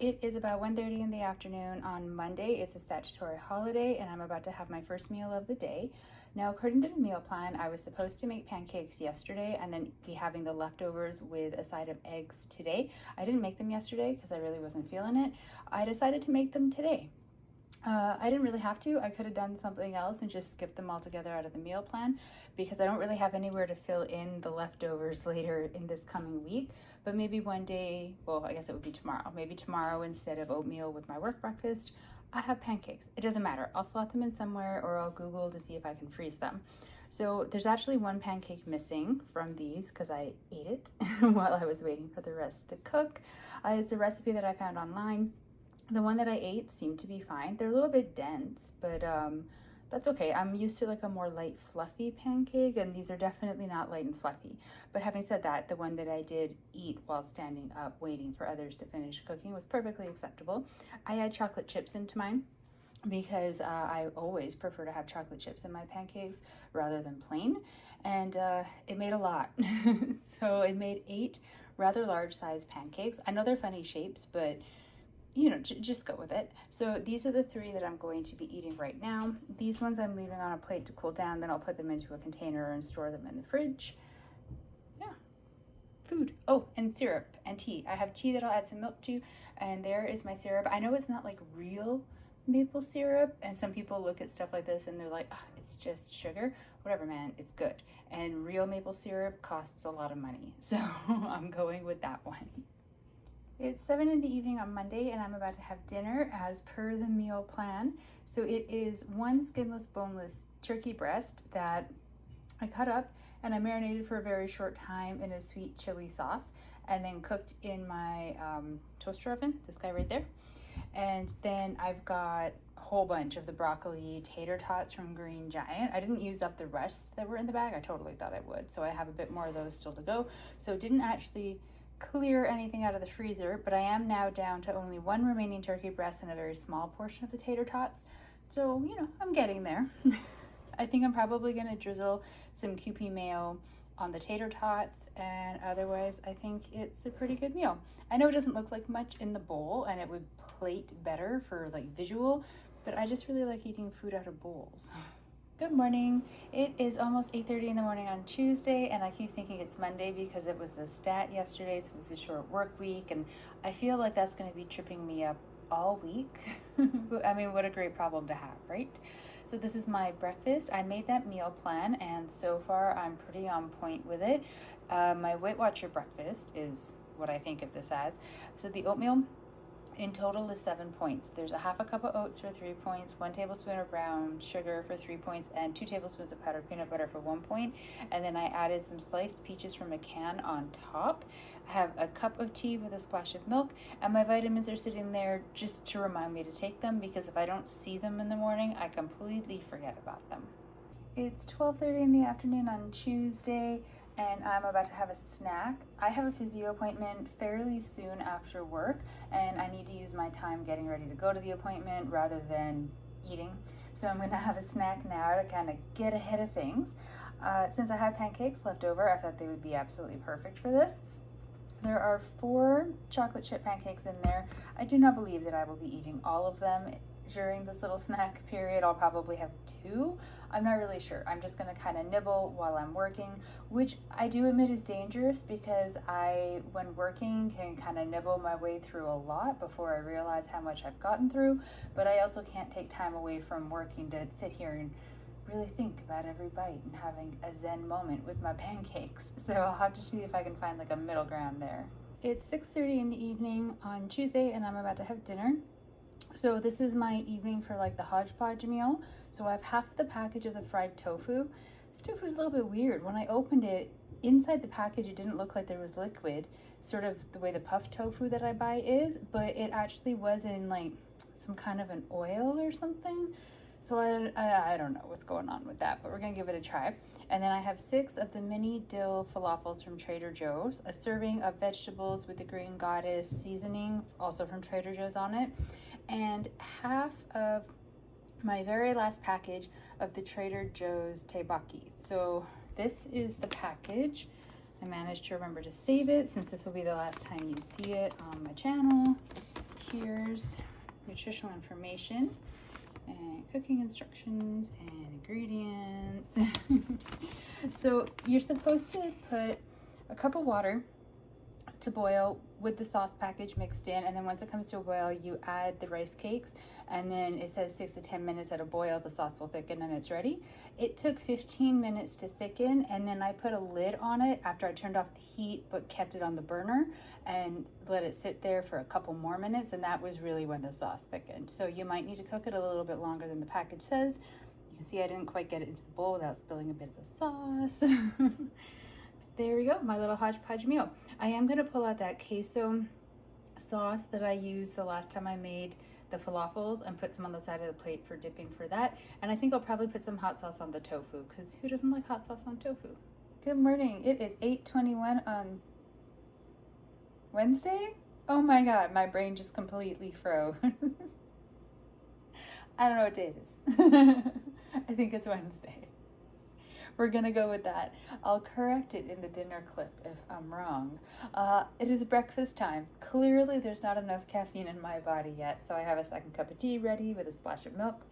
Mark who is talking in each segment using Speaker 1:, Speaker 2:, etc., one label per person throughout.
Speaker 1: It is about 1:30 in the afternoon on Monday. It's a statutory holiday and I'm about to have my first meal of the day. Now, according to the meal plan, I was supposed to make pancakes yesterday and then be having the leftovers with a side of eggs today. I didn't make them yesterday because I really wasn't feeling it. I decided to make them today. I didn't really have to. I could have done something else and just skipped them all together out of the meal plan because I don't really have anywhere to fill in the leftovers later in this coming week. But maybe one day, well, I guess it would be tomorrow. Maybe tomorrow, instead of oatmeal with my work breakfast, I have pancakes. It doesn't matter. I'll slot them in somewhere or I'll Google to see if I can freeze them. So there's actually one pancake missing from these because I ate it while I was waiting for the rest to cook. It's a recipe that I found online. The one that I ate seemed to be fine. They're a little bit dense, but that's okay. I'm used to like a more light, fluffy pancake, and these are definitely not light and fluffy. But having said that, the one that I did eat while standing up waiting for others to finish cooking was perfectly acceptable. I add chocolate chips into mine because I always prefer to have chocolate chips in my pancakes rather than plain, and it made a lot. So it made 8 rather large size pancakes. I know they're funny shapes, but you know, just go with it. So these are the 3 that I'm going to be eating right now. These ones I'm leaving on a plate to cool down, then I'll put them into a container and store them in the fridge. Yeah, food. Oh, and syrup and tea. I have tea that I'll add some milk to, and there is my syrup. I know it's not like real maple syrup, and some people look at stuff like this and they're like, oh, it's just sugar. Whatever, man, it's good. And real maple syrup costs a lot of money, so I'm going with that one. It's 7 in the evening on Monday and I'm about to have dinner as per the meal plan. So it is 1 skinless, boneless turkey breast that I cut up and I marinated for a very short time in a sweet chili sauce and then cooked in my toaster oven, this guy right there. And then I've got a whole bunch of the broccoli tater tots from Green Giant. I didn't use up the rest that were in the bag. I totally thought I would. So I have a bit more of those still to go. So didn't actually clear anything out of the freezer, but I am now down to only 1 remaining turkey breast and a very small portion of the tater tots. So, you know, I'm getting there. I think I'm probably gonna drizzle some Kewpie mayo on the tater tots, and otherwise I think it's a pretty good meal. I know it doesn't look like much in the bowl and it would plate better for like visual, but I just really like eating food out of bowls. Good morning. It is almost 8:30 in the morning on Tuesday, and I keep thinking it's Monday because it was the stat yesterday, so it was a short work week, and I feel like that's going to be tripping me up all week. I mean, what a great problem to have, right? So this is my breakfast. I made that meal plan, and so far I'm pretty on point with it. My Weight Watcher breakfast is what I think of this as. So the oatmeal in total is 7 points. There's a half a cup of oats for 3 points, 1 tablespoon of brown sugar for 3 points, and 2 tablespoons of powdered peanut butter for 1 point. And then I added some sliced peaches from a can on top. I have a cup of tea with a splash of milk, and my vitamins are sitting there just to remind me to take them because if I don't see them in the morning, I completely forget about them. It's 12:30 in the afternoon on Tuesday and I'm about to have a snack. I have a physio appointment fairly soon after work and I need to use my time getting ready to go to the appointment rather than eating. So I'm gonna have a snack now to kind of get ahead of things. Since I have pancakes left over, I thought they would be absolutely perfect for this. There are 4 chocolate chip pancakes in there. I do not believe that I will be eating all of them during this little snack period. I'll probably have 2. I'm not really sure. I'm just gonna kind of nibble while I'm working, which I do admit is dangerous because I, when working, can kind of nibble my way through a lot before I realize how much I've gotten through, but I also can't take time away from working to sit here and really think about every bite and having a zen moment with my pancakes. So I'll have to see if I can find like a middle ground there. It's 6:30 in the evening on Tuesday and I'm about to have dinner. So this is my evening for like the hodgepodge meal. So I have half the package of the fried tofu. This tofu is a little bit weird. When I opened it, inside the package it didn't look like there was liquid, sort of the way the puffed tofu that I buy is, but it actually was in like some kind of an oil or something. So I don't know what's going on with that, but we're gonna give it a try. And then I have 6 of the mini dill falafels from Trader Joe's, a serving of vegetables with the Green Goddess seasoning, also from Trader Joe's on it, and half of my very last package of the Trader Joe's teppanyaki. So this is the package. I managed to remember to save it since this will be the last time you see it on my channel. Here's nutritional information and cooking instructions and ingredients. So you're supposed to put a cup of water to boil with the sauce package mixed in, and then once it comes to a boil you add the rice cakes, and then it says 6 to 10 minutes at a boil the sauce will thicken and it's ready. It took 15 minutes to thicken, and then I put a lid on it after I turned off the heat but kept it on the burner and let it sit there for a couple more minutes, and that was really when the sauce thickened. So you might need to cook it a little bit longer than the package says. You can see I didn't quite get it into the bowl without spilling a bit of the sauce. There we go, my little hodgepodge meal. I am gonna pull out that queso sauce that I used the last time I made the falafels and put some on the side of the plate for dipping for that. And I think I'll probably put some hot sauce on the tofu, because who doesn't like hot sauce on tofu? Good morning, it is 8:21 on Wednesday? Oh my God, my brain just completely froze. I don't know what day it is. I think it's Wednesday. We're gonna go with that. I'll correct it in the dinner clip if I'm wrong. It is breakfast time. Clearly there's not enough caffeine in my body yet, so I have a second cup of tea ready with a splash of milk.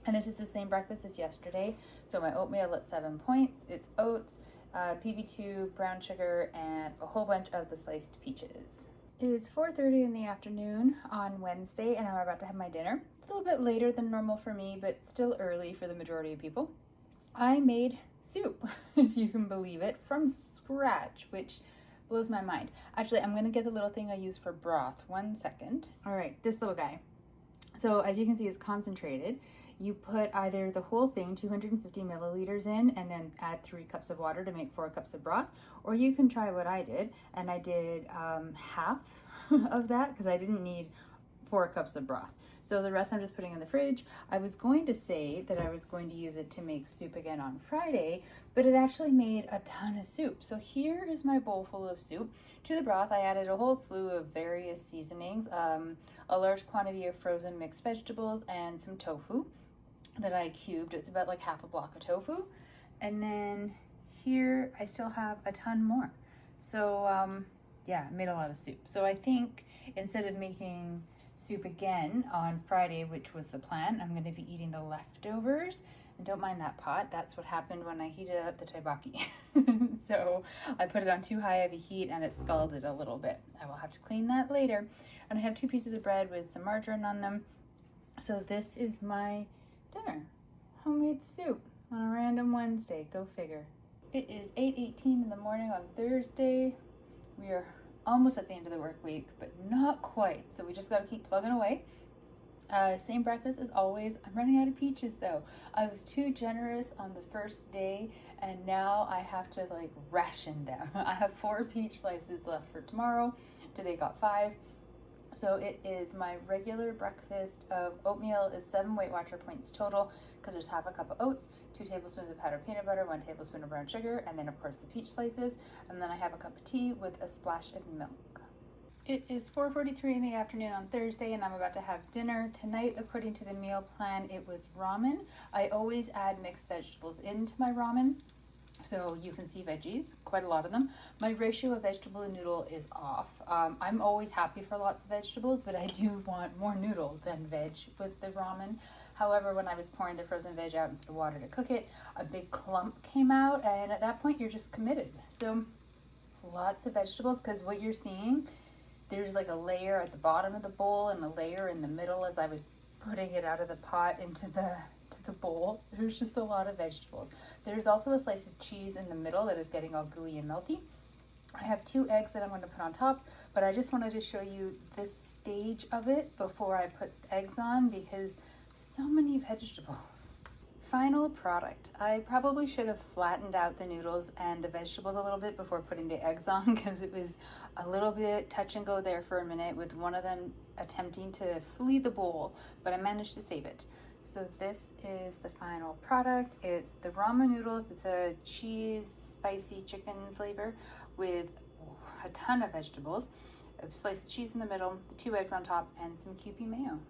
Speaker 1: And this is the same breakfast as yesterday. So my oatmeal at 7 points. It's oats, PB2, brown sugar, and a whole bunch of the sliced peaches. It is 4:30 in the afternoon on Wednesday, and I'm about to have my dinner. It's a little bit later than normal for me, but still early for the majority of people. I made soup, if you can believe it, from scratch, which blows my mind. Actually, I'm gonna get the little thing I use for broth. 1 second. All right, this little guy. So as you can see, it's concentrated. You put either the whole thing, 250 milliliters in, and then add 3 cups of water to make 4 cups of broth. Or you can try what I did, and I did half of that because I didn't need 4 cups of broth. So the rest I'm just putting in the fridge. I was going to say that I was going to use it to make soup again on Friday, but it actually made a ton of soup. So here is my bowl full of soup. To the broth, I added a whole slew of various seasonings, a large quantity of frozen mixed vegetables, and some tofu that I cubed. It's about like half a block of tofu. And then here I still have a ton more. So yeah, I made a lot of soup. So I think instead of making soup again on Friday, which was the plan, I'm going to be eating the leftovers. And don't mind that pot. That's what happened when I heated up the taibaki. So I put it on too high of a heat and it scalded a little bit. I will have to clean that later. And I have 2 pieces of bread with some margarine on them. So this is my dinner. Homemade soup on a random Wednesday. Go figure. It is 8:18 in the morning on Thursday. We are almost at the end of the work week, but not quite. So we just got to keep plugging away. Same breakfast as always. I'm running out of peaches though. I was too generous on the first day, and now I have to like ration them. I have 4 peach slices left for tomorrow. Today got 5. So it is my regular breakfast of oatmeal is 7 Weight Watcher points total, because there's half a cup of oats, 2 tablespoons of powdered peanut butter, 1 tablespoon of brown sugar, and then of course the peach slices. And then I have a cup of tea with a splash of milk. It is 4:43 in the afternoon on Thursday, and I'm about to have dinner. Tonight, according to the meal plan, it was ramen. I always add mixed vegetables into my ramen. So you can see veggies, quite a lot of them. My ratio of vegetable and noodle is off. I'm always happy for lots of vegetables, but I do want more noodle than veg with the ramen. However, when I was pouring the frozen veg out into the water to cook it, a big clump came out, and at that point you're just committed. So lots of vegetables, because what you're seeing, there's like a layer at the bottom of the bowl and a layer in the middle as I was putting it out of the pot into the bowl. There's just a lot of vegetables. There's also a slice of cheese in the middle that is getting all gooey and melty. I have 2 eggs that I'm going to put on top, but I just wanted to show you this stage of it before I put eggs on, because so many vegetables. Final product. I probably should have flattened out the noodles and the vegetables a little bit before putting the eggs on, because it was a little bit touch and go there for a minute with one of them attempting to flee the bowl, but I managed to save it. So this is the final product. It's the ramen noodles. It's a cheese, spicy chicken flavor with a ton of vegetables, a slice of cheese in the middle, the 2 eggs on top, and some Kewpie mayo.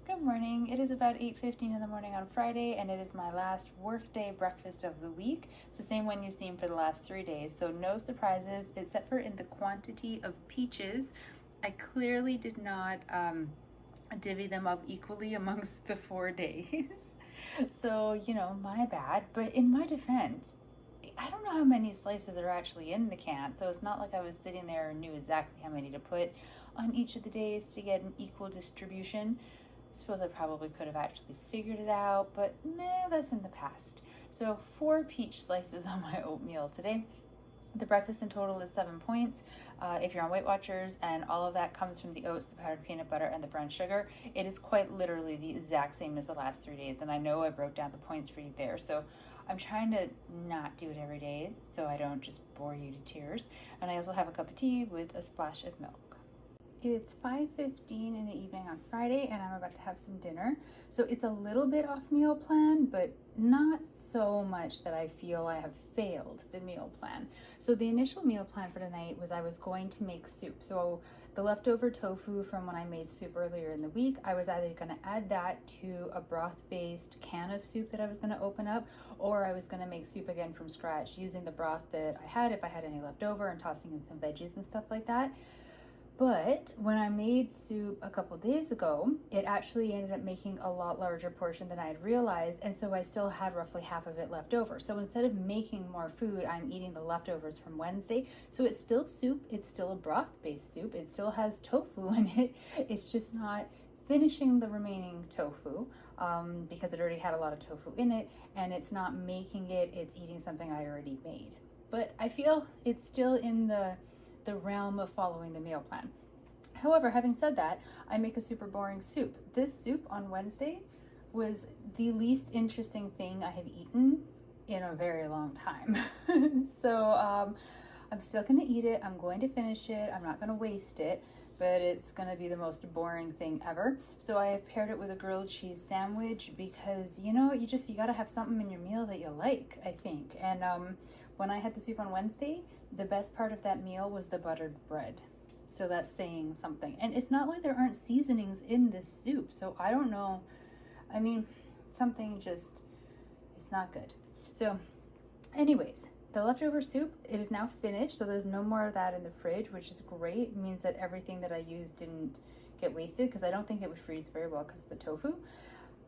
Speaker 1: Good morning. It is about 8:15 in the morning on Friday, and it is my last workday breakfast of the week. It's the same one you've seen for the last 3 days, so no surprises except for in the quantity of peaches. I clearly did not divvy them up equally amongst the 4 days. So, my bad. But in my defense, I don't know how many slices are actually in the can, so it's not like I was sitting there and knew exactly how many to put on each of the days to get an equal distribution. I suppose I probably could have actually figured it out, but meh, that's in the past. So 4 peach slices on my oatmeal today. The breakfast in total is 7 points. If you're on Weight Watchers, and all of that comes from the oats, the powdered peanut butter, and the brown sugar, it is quite literally the exact same as the last 3 days. And I know I broke down the points for you there. So I'm trying to not do it every day so I don't just bore you to tears. And I also have a cup of tea with a splash of milk. It's 5:15 in the evening on Friday, and I'm about to have some dinner. So it's a little bit off meal plan, but not so much that I feel I have failed the meal plan. So the initial meal plan for tonight was I was going to make soup. So the leftover tofu from when I made soup earlier in the week, I was either going to add that to a broth-based can of soup that I was going to open up, or I was going to make soup again from scratch using the broth that I had if I had any left over and tossing in some veggies and stuff like that. But when I made soup a couple days ago, it actually ended up making a lot larger portion than I had realized, and so I still had roughly half of it left over. So instead of making more food, I'm eating the leftovers from Wednesday. So it's still soup, it's still a broth-based soup, it still has tofu in it, it's just not finishing the remaining tofu because it already had a lot of tofu in it, and it's not making it, it's eating something I already made. But I feel it's still in the realm of following the meal plan. However, having said that, I make a super boring soup. This soup on Wednesday was the least interesting thing I have eaten in a very long time. So I'm still gonna eat it. I'm going to finish it. I'm not gonna waste it, but it's gonna be the most boring thing ever. So I have paired it with a grilled cheese sandwich because you gotta have something in your meal that you like, I think. And when I had the soup on Wednesday, the best part of that meal was the buttered bread. So that's saying something. And it's not like there aren't seasonings in this soup. So I don't know. I mean, something just, it's not good. So anyways, the leftover soup, it is now finished. So there's no more of that in the fridge, which is great. It means that everything that I used didn't get wasted because I don't think it would freeze very well because of the tofu.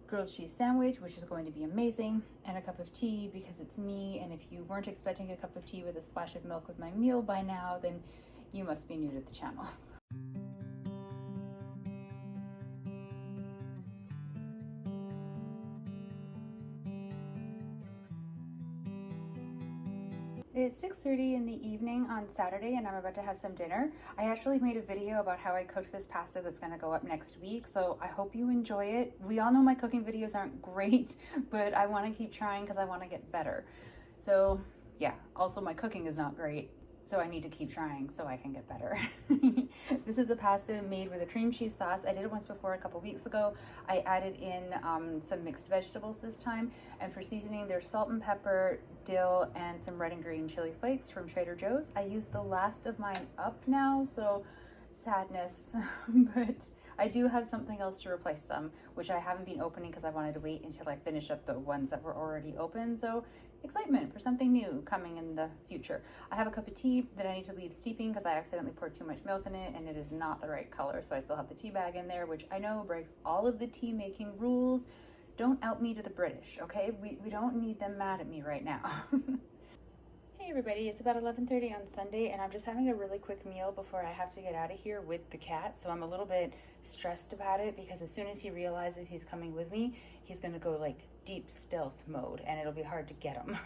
Speaker 1: Grilled cheese sandwich, which is going to be amazing, and a cup of tea because it's me. And if you weren't expecting a cup of tea with a splash of milk with my meal by now, then you must be new to the channel. It's 6:30 in the evening on Saturday, and I'm about to have some dinner. I actually made a video about how I cooked this pasta that's going to go up next week, so I hope you enjoy it. We all know my cooking videos aren't great, but I want to keep trying because I want to get better. So yeah, also my cooking is not great, so I need to keep trying so I can get better. This is a pasta made with a cream cheese sauce. I did it once before a couple weeks ago. I added in some mixed vegetables this time, and for seasoning there's salt and pepper, dill, and some red and green chili flakes from Trader Joe's. I used the last of mine up now, so sadness, but I do have something else to replace them, which I haven't been opening because I wanted to wait until I finish up the ones that were already open. So excitement for something new coming in the future. I have a cup of tea that I need to leave steeping because I accidentally poured too much milk in it and it is not the right color. So I still have the tea bag in there, which I know breaks all of the tea making rules. Don't out me to the British, okay? We don't need them mad at me right now. Hey everybody, it's about 11:30 on Sunday, and I'm just having a really quick meal before I have to get out of here with the cat. So I'm a little bit stressed about it because as soon as he realizes he's coming with me, he's gonna go like deep stealth mode and it'll be hard to get him.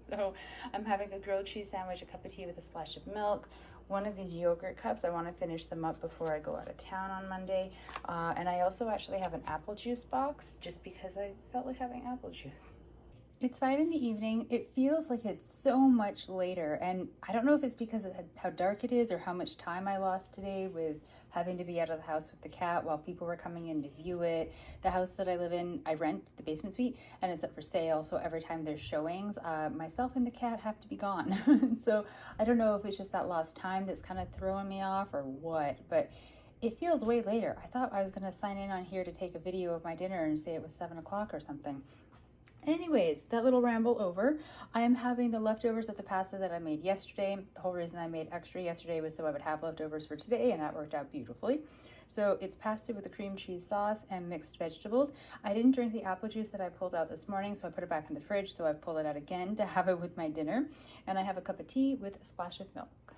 Speaker 1: So I'm having a grilled cheese sandwich, a cup of tea with a splash of milk, one of these yogurt cups. I want to finish them up before I go out of town on Monday. And I also actually have an apple juice box just because I felt like having apple juice. It's 5 in the evening. It feels like it's so much later, and I don't know if it's because of how dark it is or how much time I lost today with having to be out of the house with the cat while people were coming in to view it. The house that I live in, I rent the basement suite, and it's up for sale, so every time there's showings, myself and the cat have to be gone. So I don't know if it's just that lost time that's kind of throwing me off or what, but It feels way later. I thought I was going to sign in on here to take a video of my dinner and say it was 7 o'clock or something. Anyways, that little ramble over. I am having the leftovers of the pasta that I made yesterday. The whole reason I made extra yesterday was so I would have leftovers for today, and that worked out beautifully. So it's pasta with the cream cheese sauce and mixed vegetables. I didn't drink the apple juice that I pulled out this morning, so I put it back in the fridge, so I've pulled it out again to have it with my dinner. And I have a cup of tea with a splash of milk.